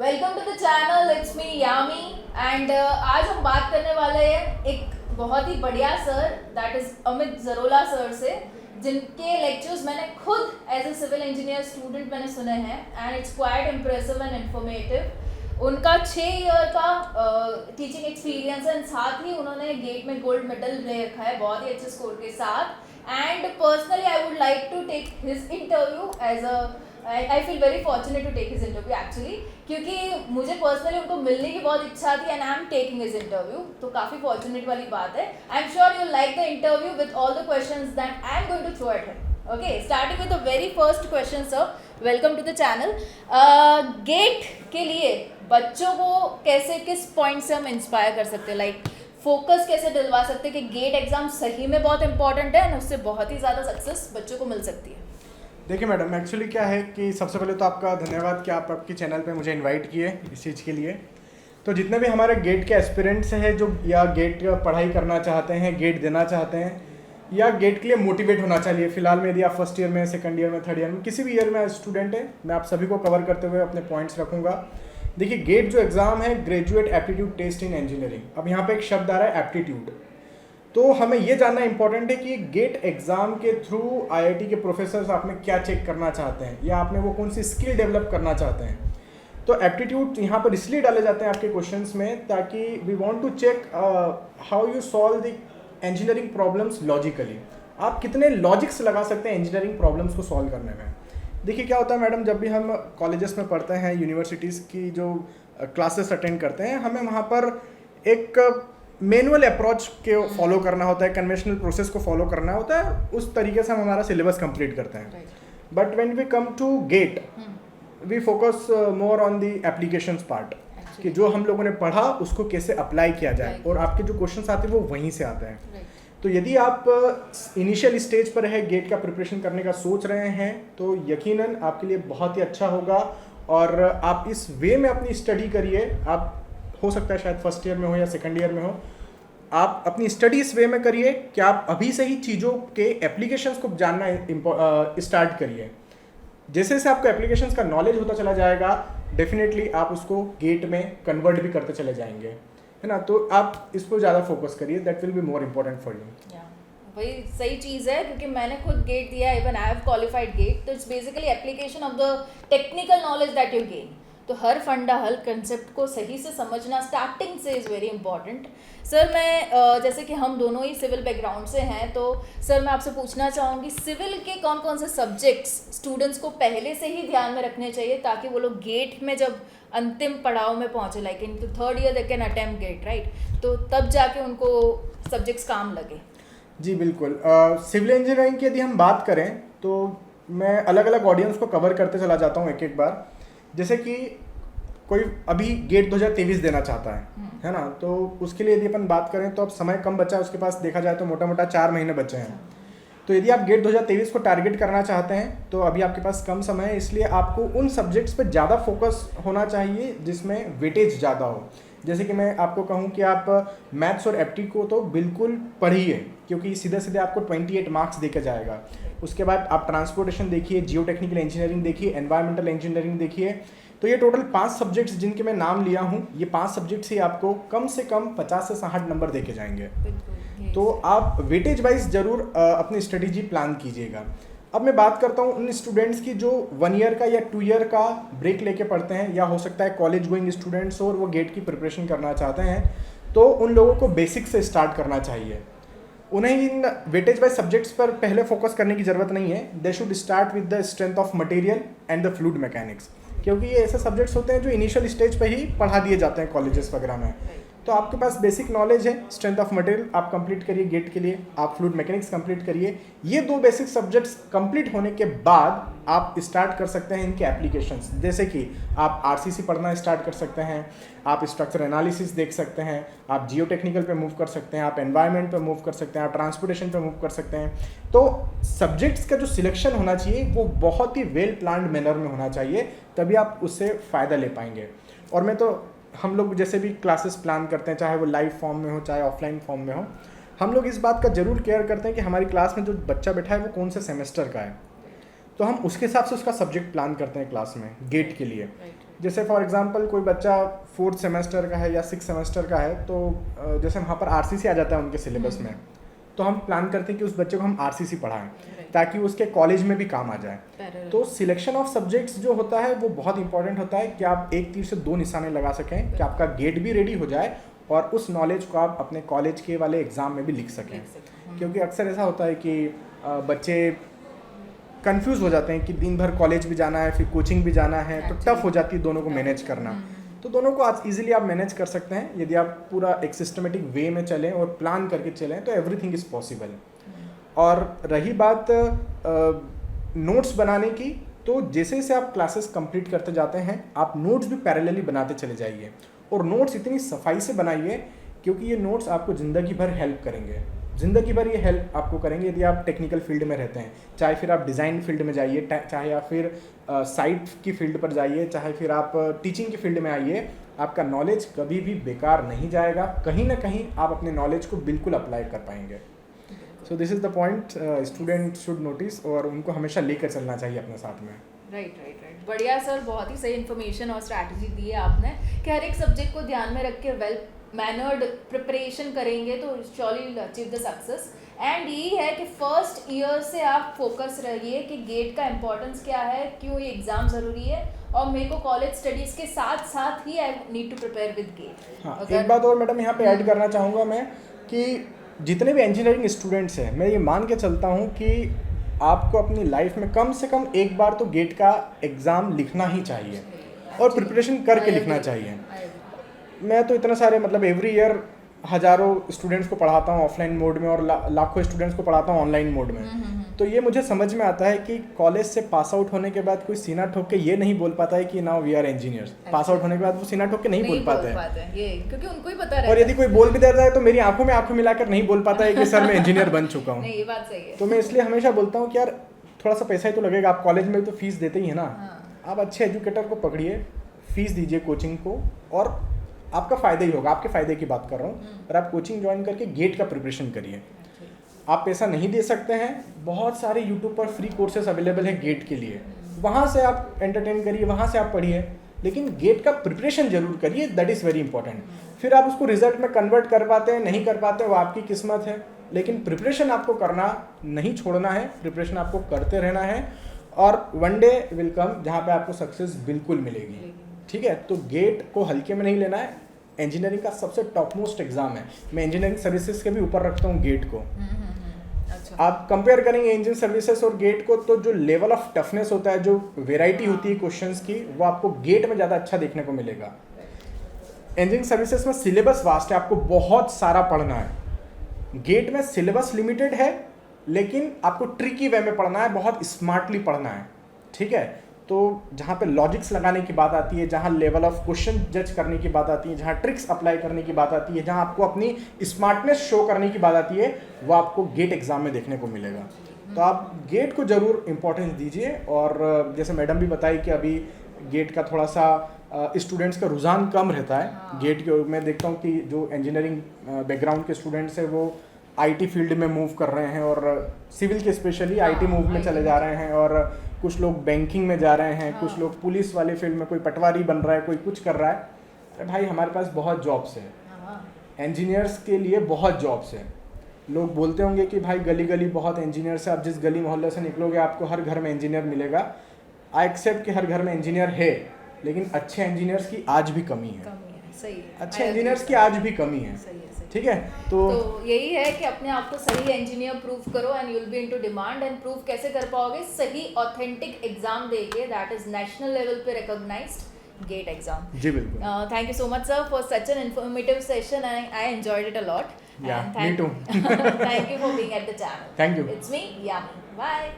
Welcome to the channel, it's me Yami and आज हम बात करने वाले हैं एक बहुत ही बढ़िया sir that is Amit Jarola sir से, जिनके लेक्चर्स मैंने खुद as a civil engineer student मैंने सुने हैं and it's quite impressive and informative. उनका 6 ईयर का टीचिंग एक्सपीरियंस है, साथ ही उन्होंने गेट में गोल्ड मेडल ले रखा है बहुत ही अच्छे स्कोर के साथ। And personally I would like to take his interview as a I feel very fortunate to take his interview actually, क्योंकि मुझे पर्सनली उनको मिलने की बहुत इच्छा थी and I am taking his interview, तो काफ़ी फॉर्चुनेट वाली बात है। I am sure you like the interview with all the questions that I am going to throw at him. Okay, starting with the very first question sir, welcome to the channel. GATE के लिए बच्चों को कैसे, किस point से हम inspire कर सकते हैं, लाइक फोकस कैसे दिलवा सकते हैं कि गेट एग्जाम सही में बहुत इंपॉर्टेंट है और उससे बहुत ही ज़्यादा सक्सेस बच्चों को मिल सकती है? देखिए मैडम, एक्चुअली क्या है कि सबसे पहले तो आपका धन्यवाद कि आप आपके चैनल पे मुझे इनवाइट किए इस चीज़ के लिए। तो जितने भी हमारे गेट के एस्पिरेंट्स हैं जो या गेट पढ़ाई करना चाहते हैं, गेट देना चाहते हैं या गेट के लिए मोटिवेट होना चाहिए, फिलहाल में यदि आप फर्स्ट ईयर में, सेकंड ईयर में, थर्ड ईयर में, किसी भी ईयर में स्टूडेंट है, मैं आप सभी को कवर करते हुए अपने पॉइंट्स रखूँगा। देखिए, गेट जो एग्ज़ाम है, graduate aptitude test in engineering, अब यहाँ पर एक शब्द आ रहा है एप्टीट्यूड। तो हमें ये जानना इंपॉर्टेंट है कि गेट एग्ज़ाम के थ्रू आईआईटी के प्रोफेसर्स आप में क्या चेक करना चाहते हैं या आपने वो कौन सी स्किल डेवलप करना चाहते हैं। तो एप्टीट्यूड यहाँ पर इसलिए डाले जाते हैं आपके क्वेश्चंस में ताकि we want to check how you solve the engineering problems logically. आप कितने लॉजिक्स लगा सकते हैं इंजीनियरिंग प्रॉब्लम्स को सॉल्व करने में। देखिए क्या होता है मैडम, जब भी हम कॉलेजेस में पढ़ते हैं, यूनिवर्सिटीज़ की जो क्लासेस अटेंड करते हैं, हमें वहाँ पर एक मैनुअल अप्रोच के फॉलो करना होता है, कन्वेंशनल प्रोसेस को फॉलो करना होता है, उस तरीके से हम हमारा सिलेबस कंप्लीट करते हैं। But when we come to GATE we focus more on the applications part, कि जो हम लोगों ने पढ़ा उसको कैसे अप्लाई किया जाए और आपके जो क्वेश्चंस आते हैं वो वहीं से आते हैं। तो यदि आप इनिशियल स्टेज पर है, गेट का प्रिपरेशन करने का सोच रहे हैं, तो यकीनन आपके लिए बहुत ही अच्छा होगा और आप इस वे में अपनी स्टडी करिए। आप हो सकता है शायद फर्स्ट ईयर में हो या सेकंड ईयर में हो, आप अपनी स्टडी इस वे में करिए कि आप अभी से ही चीज़ों के एप्लीकेशंस को जानना स्टार्ट करिए। जैसे जैसे आपको एप्लीकेशंस का नॉलेज होता चला जाएगा, डेफिनेटली आप उसको गेट में कन्वर्ट भी करते चले जाएंगे, है ना। तो आप इस पर ज़्यादा फोकस करिए, that will be more important for you. वही सही चीज़ है, क्योंकि मैंने खुद गेट दिया, even I have qualified GATE, तो it's basically application of the technical knowledge that you gain. तो हर फंडा, हर कंसेप्ट को सही से समझना स्टार्टिंग से इज़ वेरी इंपॉर्टेंट। सर मैं जैसे कि हम दोनों ही सिविल बैकग्राउंड से हैं, तो सर मैं आपसे पूछना चाहूँगी, सिविल के कौन कौन से सब्जेक्ट्स स्टूडेंट्स को पहले से ही ध्यान में रखने चाहिए ताकि वो लोग गेट में जब अंतिम पड़ाव में पहुँचे, like in third year they can attempt GATE, right, तो तब जाके उनको सब्जेक्ट्स काम लगे? जी बिल्कुल। सिविल इंजीनियरिंग की यदि हम बात करें तो मैं अलग अलग ऑडियंस को कवर करते चला जाता हूँ एक एक बार। जैसे कि कोई अभी गेट 2023 देना चाहता है ना, तो उसके लिए यदि अपन बात करें तो अब समय कम बचा है उसके पास, देखा जाए तो मोटा मोटा 4 महीने बचे हैं। तो यदि आप गेट 2023 को टारगेट करना चाहते हैं तो अभी आपके पास कम समय है, इसलिए आपको उन सब्जेक्ट्स पे ज़्यादा फोकस होना चाहिए जिसमें वेटेज ज़्यादा हो। जैसे कि मैं आपको कहूँ कि आप मैथ्स और एप्टी को तो बिल्कुल पढ़िए, क्योंकि सीधे सीधे आपको 28 मार्क्स देकर जाएगा। उसके बाद आप ट्रांसपोर्टेशन देखिए, जियो टेक्निकल इंजीनियरिंग देखिए, एनवायरमेंटल इंजीनियरिंग देखिए। तो ये टोटल 5 सब्जेक्ट्स जिनके मैं नाम लिया हूँ, ये 5 सब्जेक्ट्स ही आपको कम से कम 50 से 60 नंबर देके जाएंगे। तो आप वेटेज वाइज ज़रूर अपनी स्ट्रेटेजी प्लान कीजिएगा। अब मैं बात करता हूँ उन स्टूडेंट्स की जो 1 ईयर का या 2 ईयर का ब्रेक लेके पढ़ते हैं, या हो सकता है कॉलेज गोइंग स्टूडेंट्स और वो गेट की प्रिपरेशन करना चाहते हैं, तो उन लोगों को बेसिक से स्टार्ट करना चाहिए। उन्हें इन वेटेज वाइज सब्जेक्ट्स पर पहले फोकस करने की ज़रूरत नहीं है। They should start with the strength of material and the fluid mechanics, क्योंकि ये ऐसे सब्जेक्ट्स होते हैं जो इनिशियल स्टेज पे ही पढ़ा दिए जाते हैं कॉलेजेस वगैरह में। तो आपके पास बेसिक नॉलेज है, स्ट्रेंथ ऑफ मटेरियल आप कंप्लीट करिए गेट के लिए, आप फ्लूइड मैकेनिक्स कंप्लीट करिए। ये 2 बेसिक सब्जेक्ट्स कंप्लीट होने के बाद आप स्टार्ट कर सकते हैं इनके एप्लीकेशंस। जैसे कि आप आरसीसी पढ़ना स्टार्ट कर सकते हैं, आप स्ट्रक्चर एनालिसिस देख सकते हैं, आप जियो टेक्निकल पे मूव कर सकते हैं, आप एनवायरनमेंट पे मूव कर सकते हैं, आप ट्रांसपोर्टेशन पे मूव कर सकते हैं। तो सब्जेक्ट्स का जो सिलेक्शन होना चाहिए वो बहुत ही वेल प्लान्ड मैनर में होना चाहिए, तभी आप उससे फ़ायदा ले पाएंगे। और मैं तो हम लोग जैसे भी क्लासेस प्लान करते हैं, चाहे वो लाइव फॉर्म में हो चाहे ऑफलाइन फॉर्म में हो, हम लोग इस बात का ज़रूर केयर करते हैं कि हमारी क्लास में जो बच्चा बैठा है वो कौन से सेमेस्टर का है, तो हम उसके हिसाब से उसका सब्जेक्ट प्लान करते हैं क्लास में गेट के लिए। जैसे फॉर एग्जांपल कोई बच्चा 4th सेमेस्टर का है या 6th सेमेस्टर का है, तो जैसे वहाँ पर आरसीसी आ जाता है उनके सिलेबस में, तो हम प्लान करते हैं कि उस बच्चे को हम आरसीसी पढ़ाएं ताकि उसके कॉलेज में भी काम आ जाए। तो सिलेक्शन ऑफ सब्जेक्ट्स जो होता है वो बहुत इंपॉर्टेंट होता है कि आप एक तीर से दो निशाने लगा सकें, कि आपका गेट भी रेडी हो जाए और उस नॉलेज को आप अपने कॉलेज के वाले एग्ज़ाम में भी लिख सकें। क्योंकि अक्सर ऐसा होता है कि बच्चे कंफ्यूज हो जाते हैं कि दिन भर कॉलेज भी जाना है फिर कोचिंग भी जाना है, तो टफ हो जाती है दोनों को मैनेज करना। तो दोनों को आज इजीली आप मैनेज कर सकते हैं यदि आप पूरा एक सिस्टमेटिक वे में चलें और प्लान करके चलें, तो एवरीथिंग इज़ पॉसिबल। और रही बात नोट्स बनाने की, तो जैसे जैसे आप क्लासेस कंप्लीट करते जाते हैं आप नोट्स भी पैरेलली बनाते चले जाइए, और नोट्स इतनी सफाई से बनाइए क्योंकि ये नोट्स आपको ज़िंदगी भर हेल्प करेंगे। ज़िंदगी भर ये हेल्प आपको करेंगे यदि आप टेक्निकल फील्ड में रहते हैं, चाहे फिर आप डिज़ाइन फील्ड में जाइए, चाहे आप फिर साइट की फील्ड पर जाइए, चाहे फिर आप टीचिंग की फील्ड में आइए, आपका नॉलेज कभी भी बेकार नहीं जाएगा। कहीं ना कहीं आप अपने नॉलेज को बिल्कुल अप्लाई कर पाएंगे। So this is the point student should notice, और उनको हमेशा लेकर चलना चाहिए अपने साथ में। राइट बढ़िया सर, बहुत ही सही इन्फॉर्मेशन और स्ट्रैटेजी दी है आपने कि हर एक सब्जेक्ट को ध्यान में रख के वेल मैनर्ड प्रिपरेशन करेंगे तो surely will achieve the success. And यही है कि फर्स्ट ईयर से आप फोकस रहिए कि गेट का इम्पोर्टेंस क्या है, क्यों ये एग्ज़ाम ज़रूरी है, और मेरे को कॉलेज स्टडीज़ के साथ साथ ही I need to prepare with GATE. हाँ, एक बात और मैडम यहाँ पे ऐड करना चाहूँगा मैं कि जितने भी इंजीनियरिंग स्टूडेंट्स हैं, मैं ये मान के चलता हूँ कि आपको अपनी लाइफ में कम से कम एक बार तो गेट का एग्ज़ाम लिखना ही चाहिए और प्रिपरेशन करके लिखना चाहिए। मैं तो इतने सारे मतलब एवरी ईयर हज़ारों स्टूडेंट्स को पढ़ाता हूँ ऑफलाइन मोड में और लाखों स्टूडेंट्स को पढ़ाता हूँ ऑनलाइन मोड में। तो ये मुझे समझ में आता है कि कॉलेज से पास आउट होने के बाद कोई सीना ठोक के ये नहीं बोल पाता है कि now we are engineers. Pass out होने के बाद वो सीना ठोक के नहीं बोल पाते हैं ये, क्योंकि उनको ही पता रहता है। और यदि कोई बोल भी देता है तो मेरी आंखों में आंखों मिलाकर नहीं बोल पाता है कि सर मैं इंजीनियर बन चुका हूँ। ये बात सही है। तो मैं इसलिए हमेशा बोलता हूँ कि यार थोड़ा सा पैसा ही तो लगेगा, आप कॉलेज में तो फीस देते ही है ना। आप अच्छे एजुकेटर को पकड़िए, फीस दीजिए कोचिंग को, और आपका फ़ायदा ही होगा। आपके फ़ायदे की बात कर रहा हूँ। और आप कोचिंग ज्वाइन करके गेट का प्रिपरेशन करिए। आप पैसा नहीं दे सकते हैं, बहुत सारे यूट्यूब पर फ्री कोर्सेज अवेलेबल हैं गेट के लिए, वहाँ से आप एंटरटेन करिए, वहाँ से आप पढ़िए, लेकिन गेट का प्रिपरेशन जरूर करिए, दैट इज़ वेरी इंपॉर्टेंट। फिर आप उसको रिजल्ट में कन्वर्ट कर पाते हैं नहीं कर पाते, वो आपकी किस्मत है, लेकिन प्रिपरेशन आपको करना नहीं छोड़ना है, प्रिपरेशन आपको करते रहना है, और वन डे विल कम जहाँ पे आपको सक्सेस बिल्कुल मिलेगी। ठीक है, तो गेट को हल्के में नहीं लेना है। इंजीनियरिंग का सबसे टॉप मोस्ट एग्जाम है। मैं इंजीनियरिंग सर्विसेज के भी ऊपर रखता हूँ गेट को। अच्छा। आप कंपेयर करेंगे इंजीनियरिंग सर्विसेज और गेट को, तो जो लेवल ऑफ टफनेस होता है, जो वेराइटी होती है क्वेश्चंस की, वो आपको गेट में ज़्यादा अच्छा देखने को मिलेगा। इंजीनियरिंग सर्विसेज में सिलेबस वास्ट है, आपको बहुत सारा पढ़ना है। गेट में सिलेबस लिमिटेड है, लेकिन आपको ट्रिकी वे में पढ़ना है, बहुत स्मार्टली पढ़ना है। ठीक है, तो जहाँ पे लॉजिक्स लगाने की बात आती है, जहाँ लेवल ऑफ क्वेश्चन जज करने की बात आती है, जहाँ ट्रिक्स अप्लाई करने की बात आती है, जहाँ आपको अपनी स्मार्टनेस शो करने की बात आती है, वो आपको गेट एग्जाम में देखने को मिलेगा। तो आप गेट को ज़रूर इम्पोर्टेंस दीजिए। और जैसे मैडम भी बताई कि अभी गेट का थोड़ा सा स्टूडेंट्स का रुझान कम रहता है। गेट के मैं देखता हूँ कि जो इंजीनियरिंग बैकग्राउंड के स्टूडेंट्स हैं वो आईटी फील्ड में मूव कर रहे हैं, और सिविल के स्पेशली आईटी मूव में चले जा रहे हैं, और कुछ लोग बैंकिंग में जा रहे हैं, कुछ लोग पुलिस वाले फील्ड में, कोई पटवारी बन रहा है, कोई कुछ कर रहा है। अरे भाई, हमारे पास बहुत जॉब्स है, इंजीनियर्स के लिए बहुत जॉब्स है। लोग बोलते होंगे कि भाई गली गली बहुत इंजीनियर्स है, आप जिस गली मोहल्ले से निकलोगे आपको हर घर में इंजीनियर मिलेगा। आई एक्सेप्ट कि हर घर में इंजीनियर है, लेकिन अच्छे इंजीनियर्स की आज भी कमी है। सही है, अच्छे इंजीनियर्स की आज भी कमी है। ठीक है, तो यही है कि अपने आप को सही इंजीनियर प्रूव करो and you will be into demand. And prove कैसे कर पाओगे? सही ऑथेंटिक एग्जाम देके, दैट इज नेशनल लेवल पे रिकॉग्नाइज्ड गेट एग्जाम। जी बिल्कुल। Thank you so much sir for such an informative session and I enjoyed it a lot. Yeah, me too. Thank you for being at the channel. Thank you. It's me, Yami. Bye.